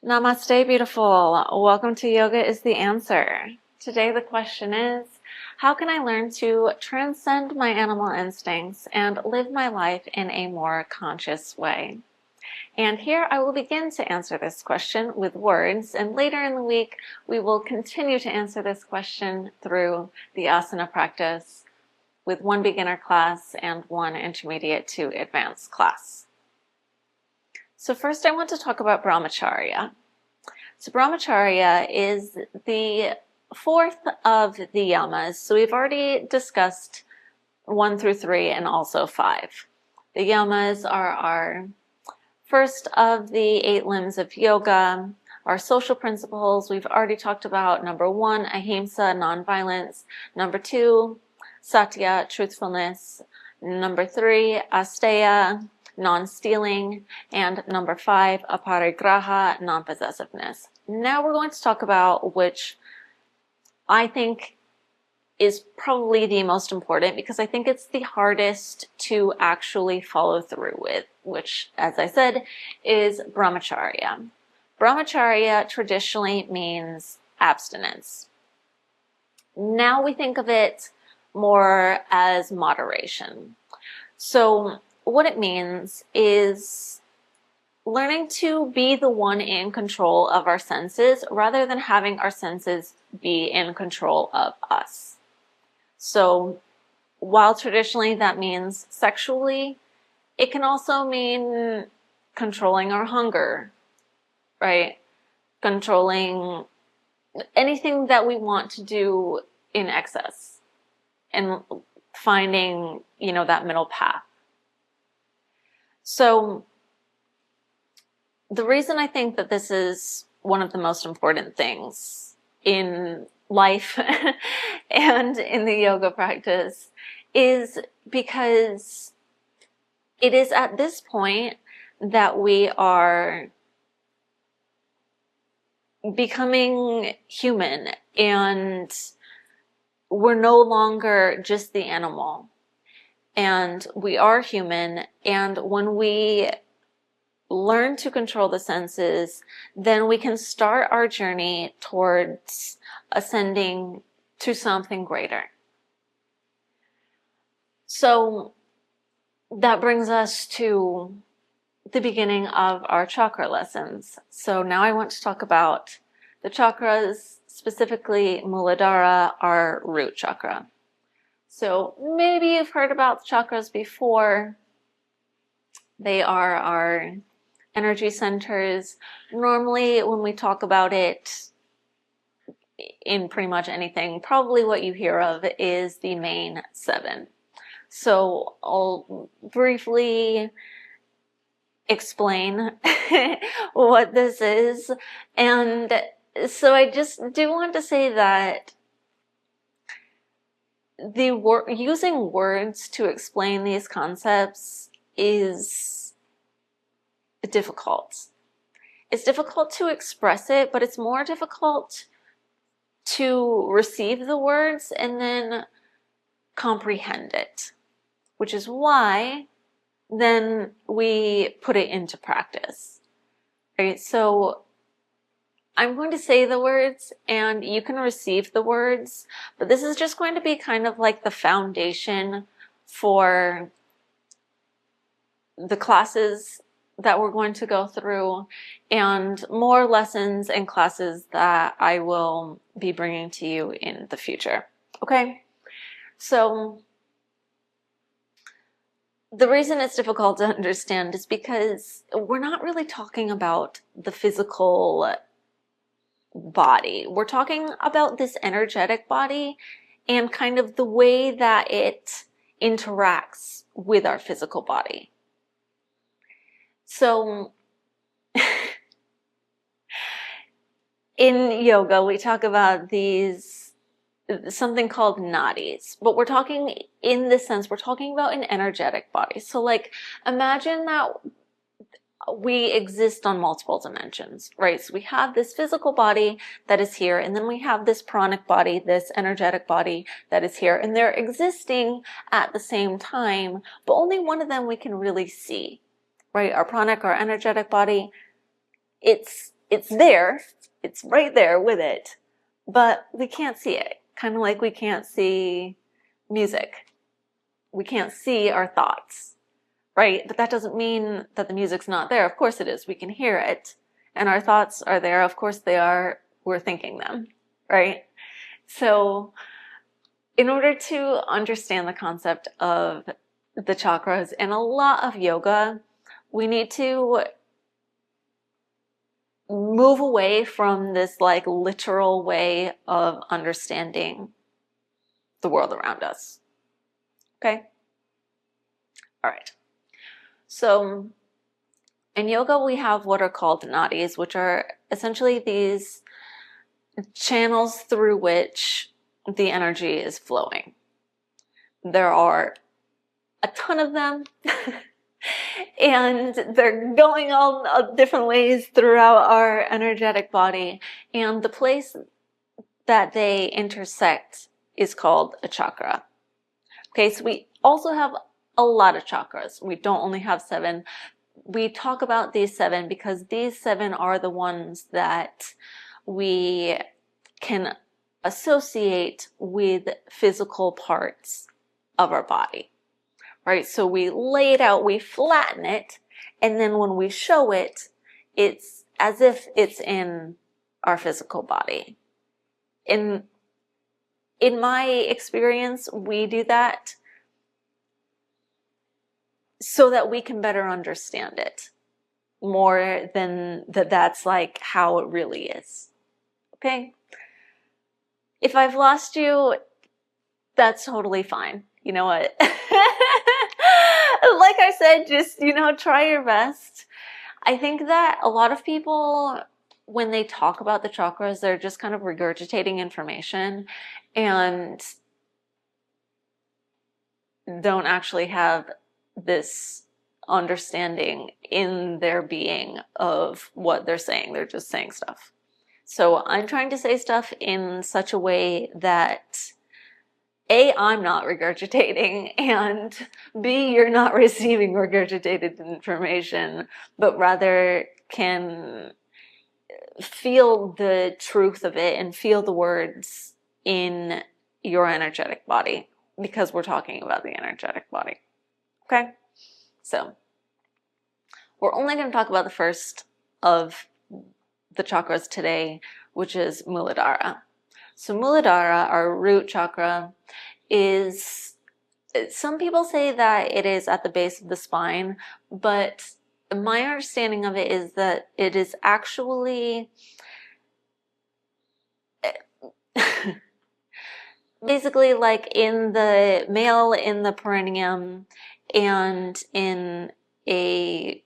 Namaste, beautiful. Welcome to Yoga is the Answer. Today the question is, how can I learn to transcend my animal instincts and live my life in a more conscious way? And here I will begin to answer this question with words, and later in the week we will continue to answer this question through the asana practice with one beginner class and one intermediate to advanced class. So first I want to talk about Brahmacharya. So Brahmacharya is the fourth of the yamas. So we've already discussed 1 through 3 and also 5. The yamas are our first of the 8 limbs of yoga. Our social principles, we've already talked about number 1, ahimsa, nonviolence. Number 2, satya, truthfulness. Number 3, asteya, non-stealing, and number 5, aparigraha, non-possessiveness. Now we're going to talk about which I think is probably the most important, because I think it's the hardest to actually follow through with, which, as I said, is Brahmacharya. Brahmacharya traditionally means abstinence. Now we think of it more as moderation. So what it means is learning to be the one in control of our senses rather than having our senses be in control of us. So while traditionally that means sexually, it can also mean controlling our hunger, right? Controlling anything that we want to do in excess and finding, that middle path. So the reason I think that this is one of the most important things in life and in the yoga practice is because it is at this point that we are becoming human and we're no longer just the animal. And we are human, and when we learn to control the senses, then we can start our journey towards ascending to something greater. So that brings us to the beginning of our chakra lessons. So now I want to talk about the chakras, specifically Mooladhara, our root chakra. So maybe you've heard about the chakras before. They are our energy centers. Normally when we talk about it in pretty much anything, probably what you hear of is the main 7. So I'll briefly explain what this is. And so I just do want to say that using words to explain these concepts is difficult. It's difficult to express it, but it's more difficult to receive the words and then comprehend it, which is why then we put it into practice. Right? So I'm going to say the words and you can receive the words, but this is just going to be kind of like the foundation for the classes that we're going to go through and more lessons and classes that I will be bringing to you in the future. Okay? So the reason it's difficult to understand is because we're not really talking about the physical body. We're talking about this energetic body and kind of the way that it interacts with our physical body. So in yoga, we talk about something called nadis, but we're talking in this sense, we're talking about an energetic body. So like, imagine that we exist on multiple dimensions, right? So we have this physical body that is here, and then we have this pranic body, this energetic body that is here, and they're existing at the same time, but only one of them we can really see, right? Our pranic, our energetic body, it's it's there, it's right there with it, but we can't see it. Kind of like we can't see music. We can't see our thoughts, right? But that doesn't mean that the music's not there. Of course it is. We can hear it. And our thoughts are there. Of course they are. We're thinking them, right? So in order to understand the concept of the chakras and a lot of yoga, we need to move away from this like literal way of understanding the world around us. Okay? All right. So in yoga, we have what are called nadis, which are essentially these channels through which the energy is flowing. There are a ton of them, and they're going all different ways throughout our energetic body. And the place that they intersect is called a chakra. Okay, so we also have a lot of chakras. We don't only have 7. We talk about these 7 because these 7 are the ones that we can associate with physical parts of our body, right? So we lay it out, we flatten it, and then when we show it, it's as if it's in our physical body. In my experience, we do that so that we can better understand it more than that's like how it really is. Okay? If I've lost you, that's totally fine. You know what? Like I said, just, try your best. I think that a lot of people, when they talk about the chakras, they're just kind of regurgitating information and don't actually have this understanding in their being of what they're saying. They're just saying stuff. So I'm trying to say stuff in such a way that A, I'm not regurgitating, and B, you're not receiving regurgitated information, but rather can feel the truth of it and feel the words in your energetic body, because we're talking about the energetic body. Okay? So we're only going to talk about the first of the chakras today, which is Mooladhara. So Mooladhara, our root chakra, is, some people say that it is at the base of the spine, but my understanding of it is that it is actually basically like in the male in the perineum, and in a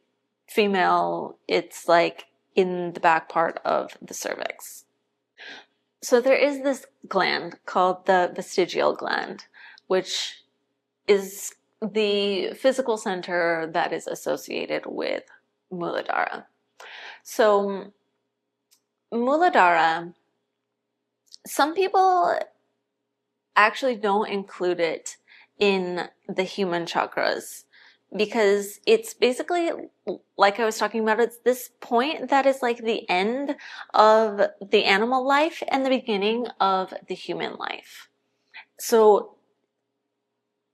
female it's like in the back part of the cervix. So there is this gland called the vestigial gland, which is the physical center that is associated with Mooladhara. So Mooladhara, some people actually don't include it in the human chakras because it's basically, like I was talking about, it's this point that is like the end of the animal life and the beginning of the human life. So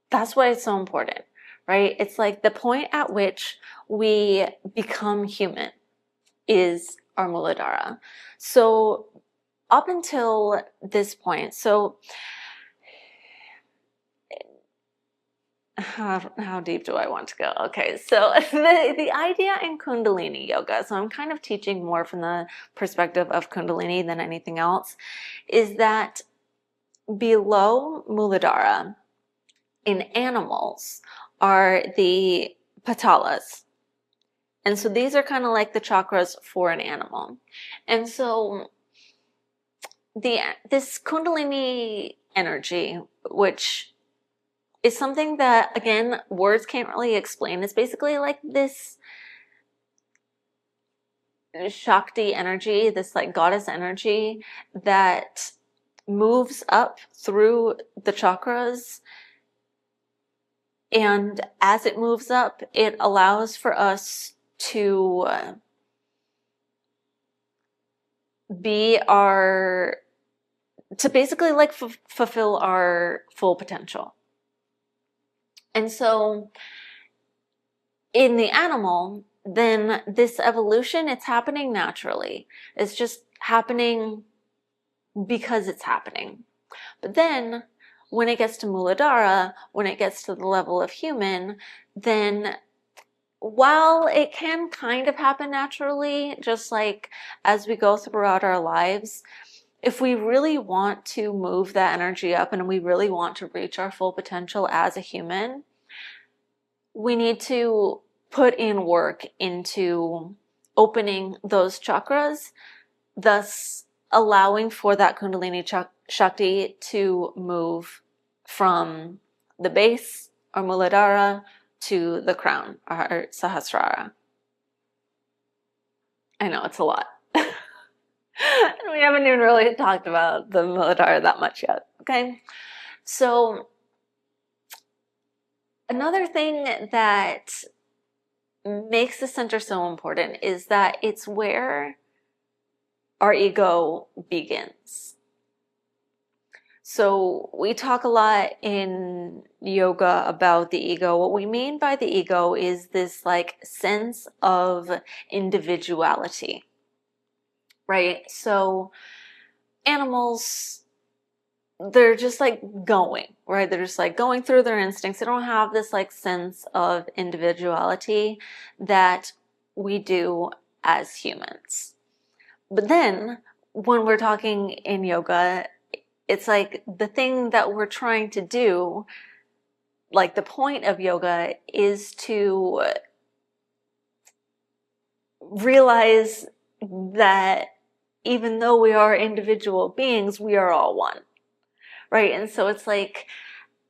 that's why it's so important, right? It's like the point at which we become human is our Mooladhara. So up until this point, so how deep do I want to go? Okay, so the idea in Kundalini yoga, so I'm kind of teaching more from the perspective of Kundalini than anything else, is that below Mooladhara in animals are the patalas. And so these are kind of like the chakras for an animal. And so this Kundalini energy, which is something that, again, words can't really explain. It's basically like this Shakti energy, this like goddess energy that moves up through the chakras. And as it moves up, it allows for us to to basically like fulfill our full potential. And so in the animal, then this evolution, it's happening naturally. It's just happening because it's happening. But then when it gets to Mooladhara, when it gets to the level of human, then while it can kind of happen naturally, just like as we go throughout our lives, if we really want to move that energy up and we really want to reach our full potential as a human, we need to put in work into opening those chakras, thus allowing for that Kundalini Shakti to move from the base, or Mooladhara, to the crown, or Sahasrara. I know, it's a lot. We haven't even really talked about the Mooladhara that much yet, okay? So another thing that makes the center so important is that it's where our ego begins. So we talk a lot in yoga about the ego. What we mean by the ego is this like sense of individuality, right? So animals, they're just like going, right? They're just like going through their instincts. They don't have this like sense of individuality that we do as humans. But then when we're talking in yoga, it's like the thing that we're trying to do, like the point of yoga is to realize that even though we are individual beings, we are all one, right? And so it's like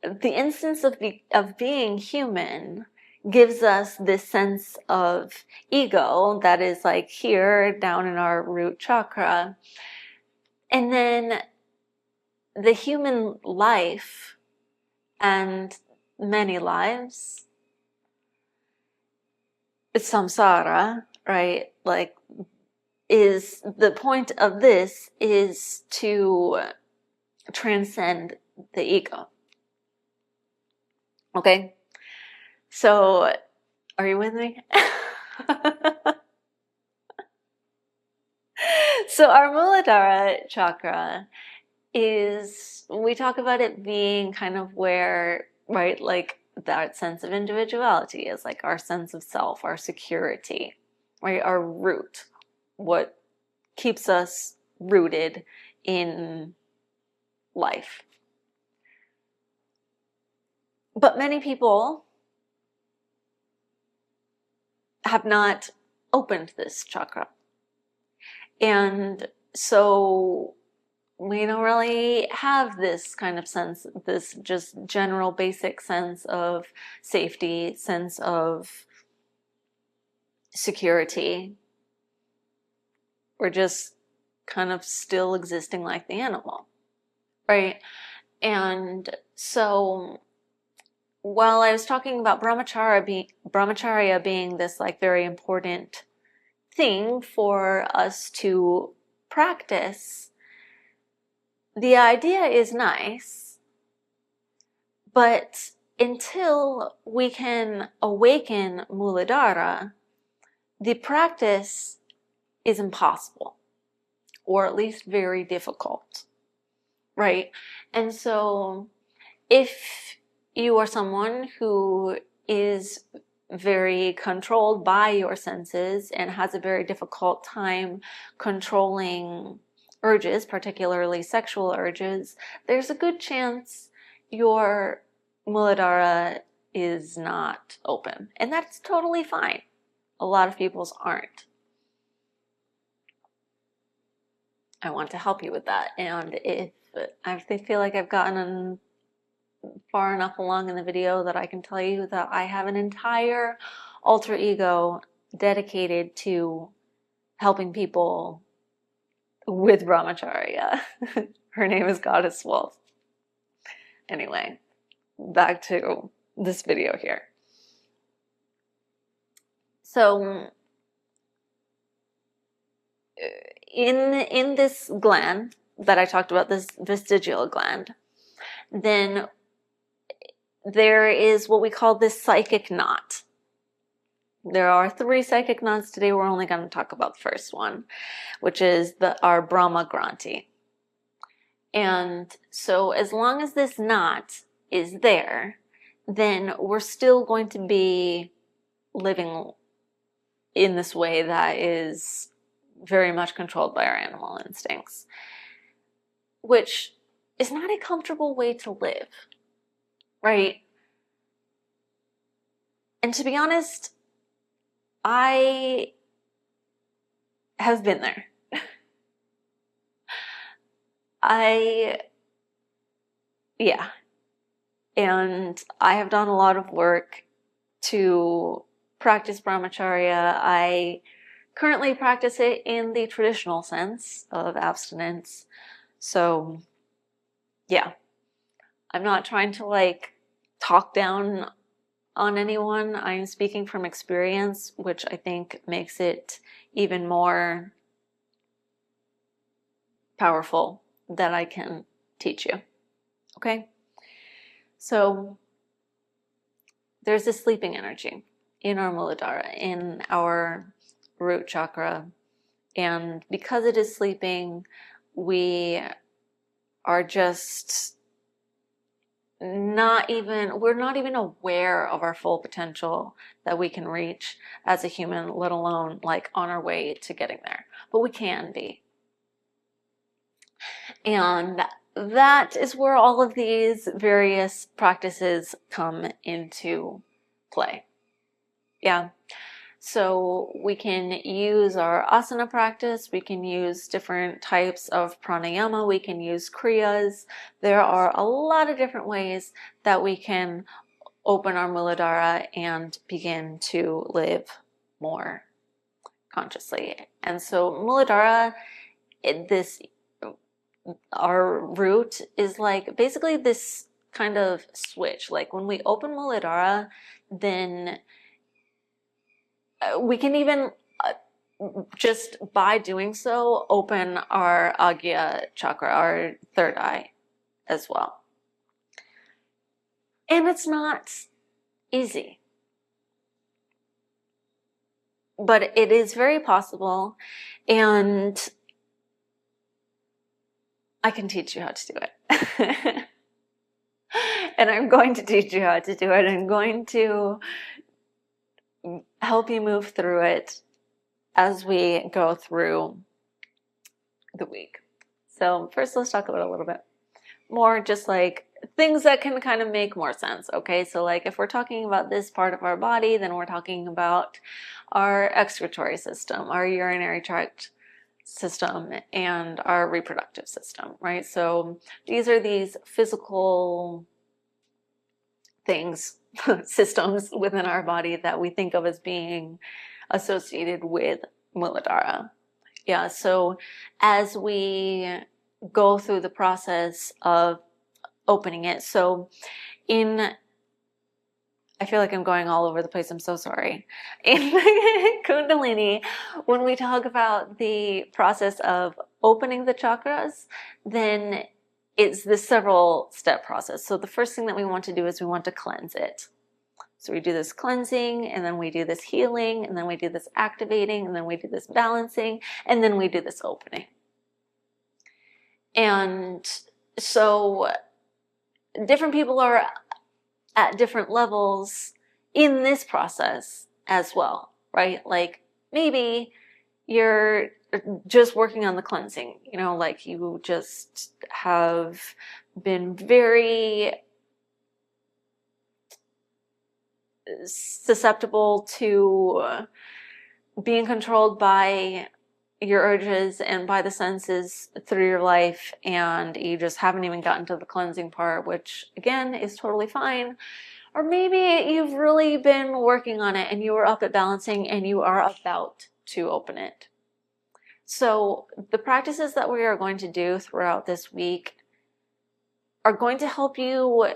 the instance of being human gives us this sense of ego that is like here down in our root chakra. And then the human life and many lives, it's samsara, right? Like, is the point of this is to transcend the ego. Okay? So, are you with me? So our Mooladhara chakra is, we talk about it being kind of where, right, like that sense of individuality is like our sense of self, our security, right, our root, what keeps us rooted in life. But many people have not opened this chakra. And so we don't really have this kind of sense, this just general basic sense of safety, sense of security. We're just kind of still existing like the animal, right? And so while I was talking about Brahmacharya being this like very important thing for us to practice, the idea is nice, but until we can awaken Mooladhara, the practice is impossible, or at least very difficult, right? And so if you are someone who is very controlled by your senses and has a very difficult time controlling urges, particularly sexual urges, there's a good chance your Mooladhara is not open. And that's totally fine. A lot of people's aren't. I want to help you with that. And if I feel like I've gotten far enough along in the video that I can tell you that I have an entire alter ego dedicated to helping people with Brahmacharya. Her name is Goddess Wolf. Anyway, back to this video here. So in this gland that I talked about, this vestigial gland, then there is what we call this psychic knot. There are 3 psychic knots. Today we're only going to talk about the first one, which is our Brahma Granthī. And so as long as this knot is there, then we're still going to be living in this way that is very much controlled by our animal instincts, which is not a comfortable way to live, right? And to be honest, I have been there. And I have done a lot of work to practice Brahmacharya. I currently practice it in the traditional sense of abstinence. So, yeah, I'm not trying to like talk down on anyone. I'm speaking from experience, which I think makes it even more powerful that I can teach you. Okay? So there's this sleeping energy in our Mooladhara, in our root chakra. And because it is sleeping, we are just we're not even aware of our full potential that we can reach as a human, let alone like on our way to getting there. But we can be. And that is where all of these various practices come into play. Yeah. So we can use our asana practice, we can use different types of pranayama, we can use kriyas. There are a lot of different ways that we can open our Mooladhara and begin to live more consciously. And so Mooladhara, our root is like basically this kind of switch. Like when we open Mooladhara, then we can even just by doing so open our Agya chakra, our third eye as well. And it's not easy, but it is very possible, and I can teach you how to do it. And I'm going to teach you how to do it. I'm going to help you move through it as we go through the week. So first, let's talk about a little bit more just like things that can kind of make more sense. Okay, so like if we're talking about this part of our body, then we're talking about our excretory system, our urinary tract system, and our reproductive system, right? So these are these physical things, systems within our body that we think of as being associated with Mooladhara. Yeah, so as we go through the process of opening it, so I feel like I'm going all over the place, I'm so sorry. In Kundalini, when we talk about the process of opening the chakras, then it's this several step process. So the first thing that we want to do is we want to cleanse it. So we do this cleansing, and then we do this healing, and then we do this activating, and then we do this balancing, and then we do this opening. And so different people are at different levels in this process as well, right? Like maybe you're just working on the cleansing, like you just have been very susceptible to being controlled by your urges and by the senses through your life, and you just haven't even gotten to the cleansing part, which again is totally fine. Or maybe you've really been working on it and you are up at balancing and you are about to open it. So the practices that we are going to do throughout this week are going to help you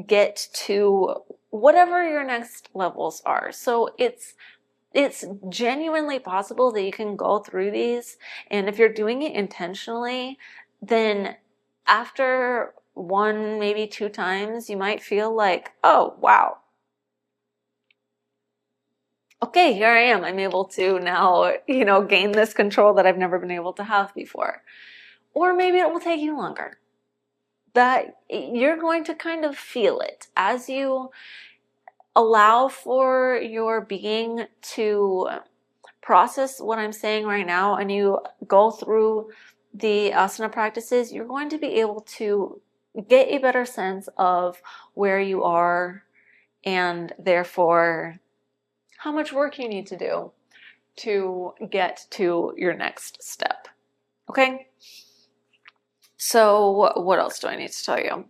get to whatever your next levels are. So it's it's genuinely possible that you can go through these, and if you're doing it intentionally, then after one, maybe two times, you might feel like, oh, wow. Okay, here I am. I'm able to now, gain this control that I've never been able to have before. Or maybe it will take you longer. That you're going to kind of feel it as you allow for your being to process what I'm saying right now, and you go through the asana practices. You're going to be able to get a better sense of where you are, and therefore how much work you need to do to get to your next step. Okay? So what else do I need to tell you?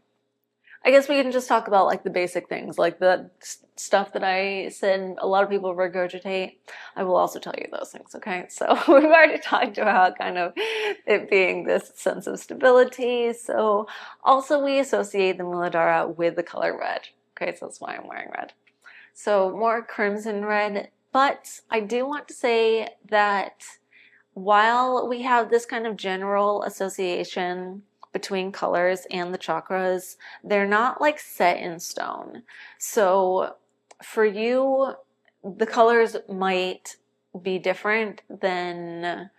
I guess we can just talk about like the basic things, like the stuff that I said a lot of people regurgitate. I will also tell you those things, okay? So we've already talked about kind of it being this sense of stability. So also we associate the Mooladhara with the color red. Okay, so that's why I'm wearing red. So more crimson red. But I do want to say that while we have this kind of general association between colors and the chakras, they're not like set in stone. So for you, the colors might be different than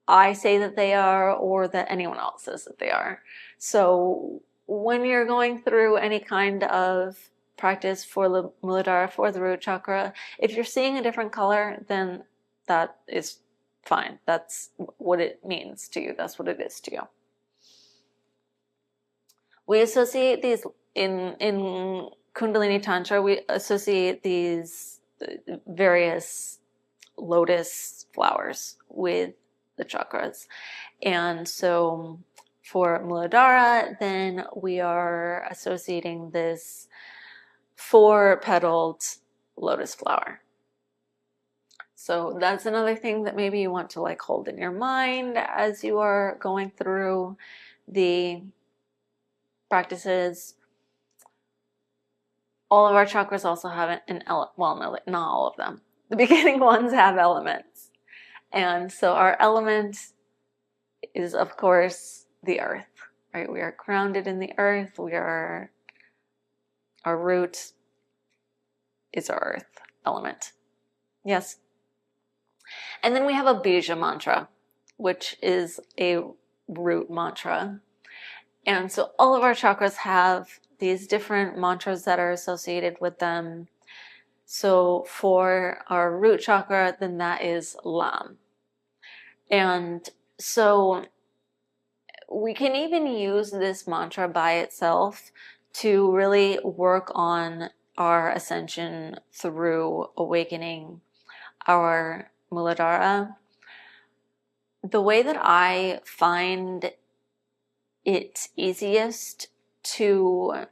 I say that they are, or that anyone else says that they are. So when you're going through any kind of practice for the Mooladhara, for the root chakra, if you're seeing a different color, then that is fine. That's what it means to you. That's what it is to you. We associate these in Kundalini Tantra, we associate these various lotus flowers with the chakras. And so for Mooladhara, then we are associating this 4-petaled lotus flower. So that's another thing that maybe you want to like hold in your mind as you are going through the practices. All of our chakras also have an element. Well, no, not all of them. The beginning ones have elements. And so our element is, of course, the earth, right? We are grounded in the earth. Our root is our earth element. Yes. And then we have a Beej mantra, which is a root mantra. And so all of our chakras have these different mantras that are associated with them. So for our root chakra, then that is LAM. And so we can even use this mantra by itself to really work on our ascension through awakening our Mooladhara. The way that I find it easiest to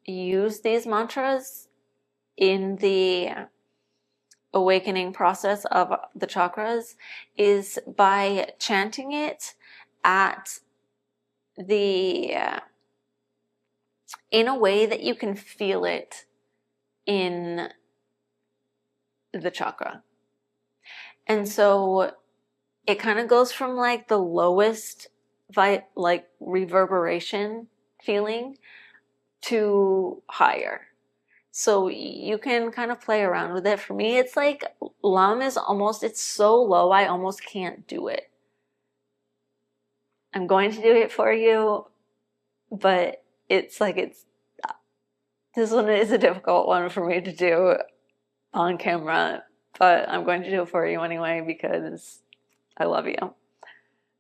use these mantras in the awakening process of the chakras is by chanting it at in a way that you can feel it in the chakra. And so it kind of goes from like the lowest like reverberation feeling to higher. So you can kind of play around with it. For me, it's like LAM is almost, it's so low I almost can't do it. I'm going to do it for you, but this one is a difficult one for me to do on camera, but I'm going to do it for you anyway because I love you.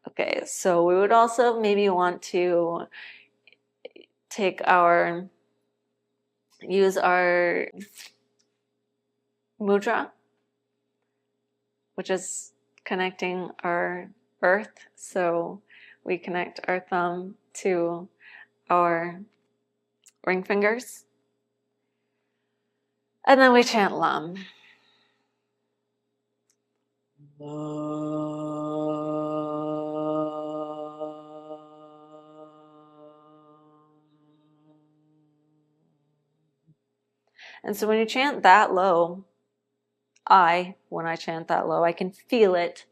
Okay, so we would also maybe want to use our mudra, which is connecting our earth. So we connect our thumb to our ring fingers. And then we chant LAM. And so when you chant that low, when I chant that low, I can feel it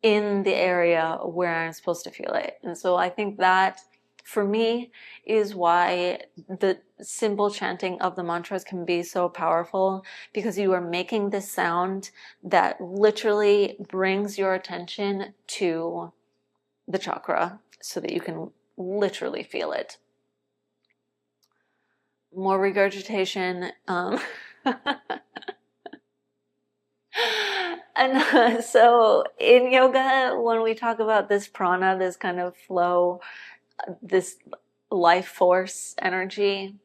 in the area where I'm supposed to feel it. And so I think that, for me, is why the simple chanting of the mantras can be so powerful, because you are making this sound that literally brings your attention to the chakra so that you can literally feel it. More regurgitation. And so in yoga, when we talk about this prana, this kind of flow, this life force energy,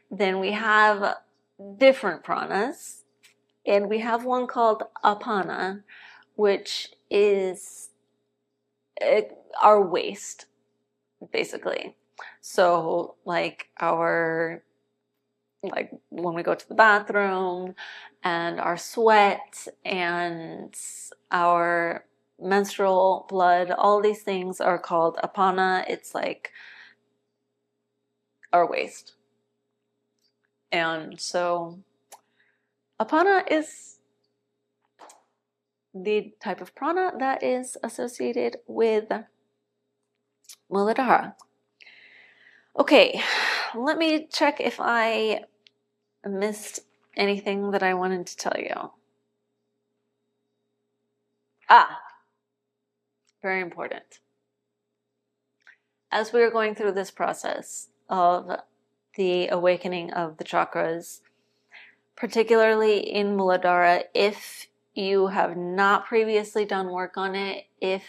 then we have different pranas, and we have one called apana, which is our waste, basically. So like when we go to the bathroom, and our sweat and our menstrual blood, all these things are called apana. It's like our waste. And so apana is the type of prana that is associated with Mooladhara. Okay, let me check if I missed anything that I wanted to tell you. Very important. As we are going through this process of the awakening of the chakras, particularly in Mooladhara, if you have not previously done work on it, if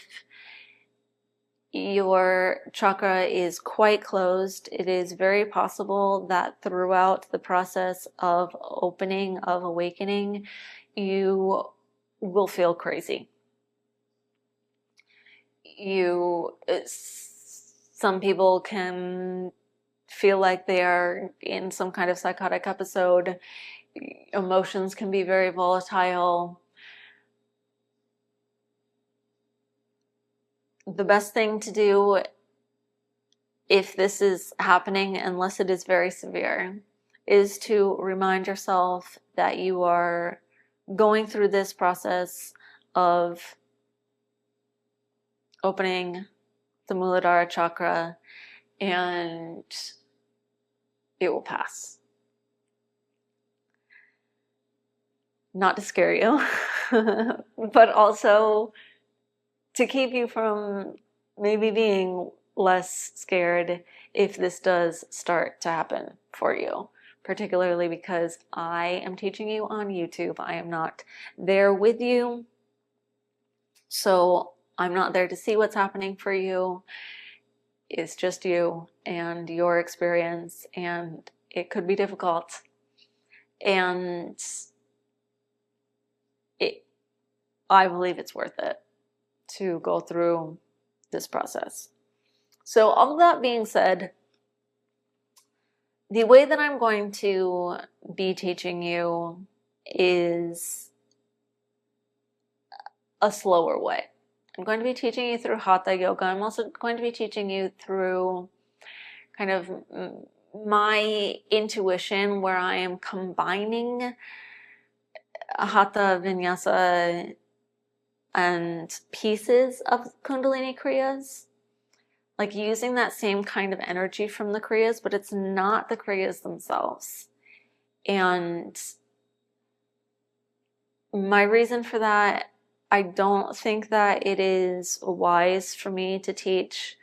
your chakra is quite closed, it is very possible that throughout the process of opening, of awakening, you will feel crazy. Some people can feel like they are in some kind of psychotic episode. Emotions can be very volatile. The best thing to do, if this is happening, unless it is very severe, is to remind yourself that you are going through this process of opening the Mooladhara chakra, and it will pass. Not to scare you, but also to keep you from maybe being less scared if this does start to happen for you, particularly because I am teaching you on YouTube. I am not there with you, so I'm not there to see what's happening for you. It's just you and your experience, and it could be difficult. And I believe it's worth it to go through this process. So all of that being said, the way that I'm going to be teaching you is a slower way. I'm going to be teaching you through Hatha Yoga. I'm also going to be teaching you through kind of my intuition, where I am combining Hatha, Vinyasa, and pieces of Kundalini kriyas, like using that same kind of energy from the kriyas, but it's not the kriyas themselves. And my reason for that, I don't think that it is wise for me to teach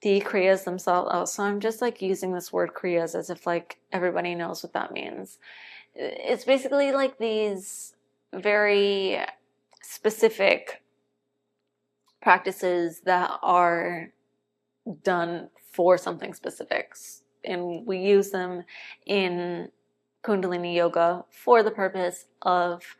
the kriyas themselves. Oh, so I'm just like using this word kriyas as if like everybody knows what that means. It's basically like these very specific practices that are done for something specific, and we use them in Kundalini yoga for the purpose of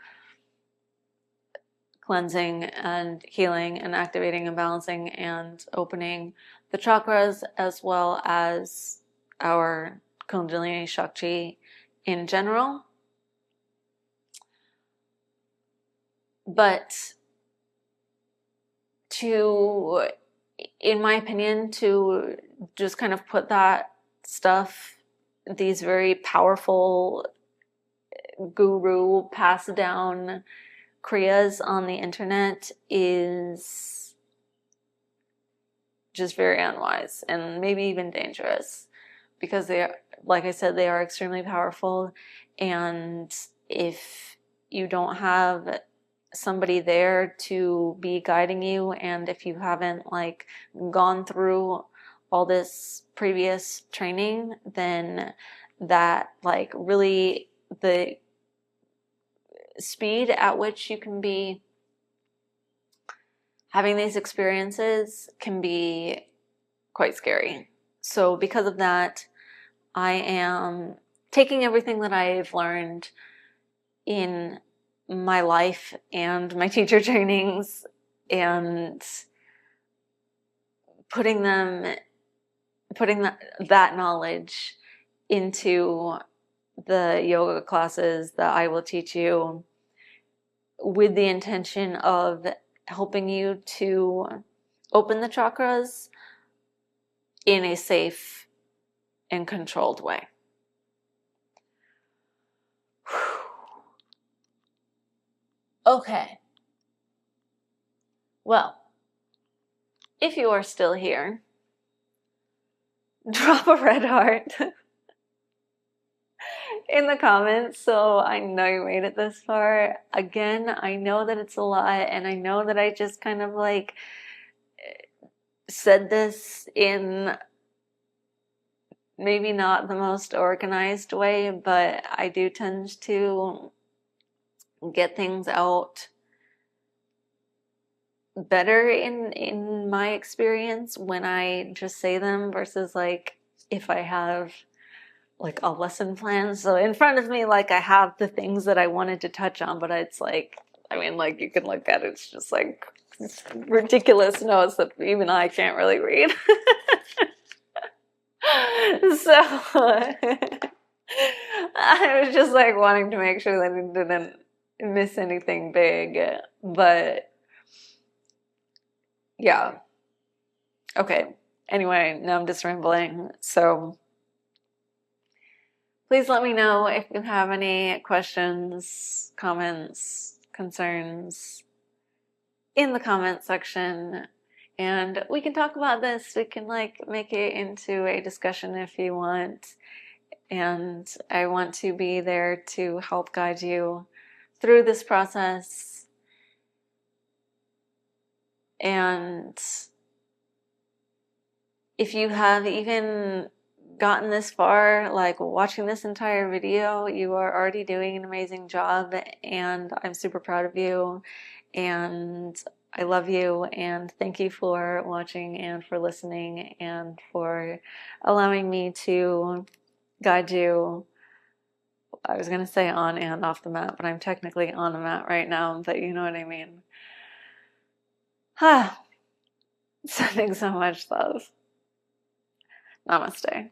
cleansing and healing and activating and balancing and opening the chakras, as well as our Kundalini Shakti in general. But in my opinion, to just kind of put that stuff, these very powerful guru pass down kriyas on the internet is just very unwise and maybe even dangerous, because they are, like I said, they are extremely powerful. And if you don't have somebody there to be guiding you, and if you haven't like gone through all this previous training, then that like really the speed at which you can be having these experiences can be quite scary. So because of that, I am taking everything that I've learned in my life and my teacher trainings and putting that knowledge into the yoga classes that I will teach you, with the intention of helping you to open the chakras in a safe and controlled way. Okay. Well, if you are still here, drop a red heart in the comments so I know you made it this far. Again, I know that it's a lot, and I know that I just kind of like said this in maybe not the most organized way, but I do tend to get things out better in my experience when I just say them versus like if I have like a lesson plan. So in front of me, like I have the things that I wanted to touch on, but it's like, I mean, like you can look at it, it's just like ridiculous notes that even I can't really read. So I was just like wanting to make sure that I didn't miss anything big, but yeah. Okay. Anyway, now I'm just rambling. So please let me know if you have any questions, comments, concerns in the comment section, and we can talk about this. We can like make it into a discussion if you want. And I want to be there to help guide you through this process. And if you have even gotten this far, like watching this entire video, you are already doing an amazing job, and I'm super proud of you, and I love you, and thank you for watching and for listening and for allowing me to guide you. I was going to say on and off the mat, but I'm technically on the mat right now, but you know what I mean. Sending so much love. Namaste.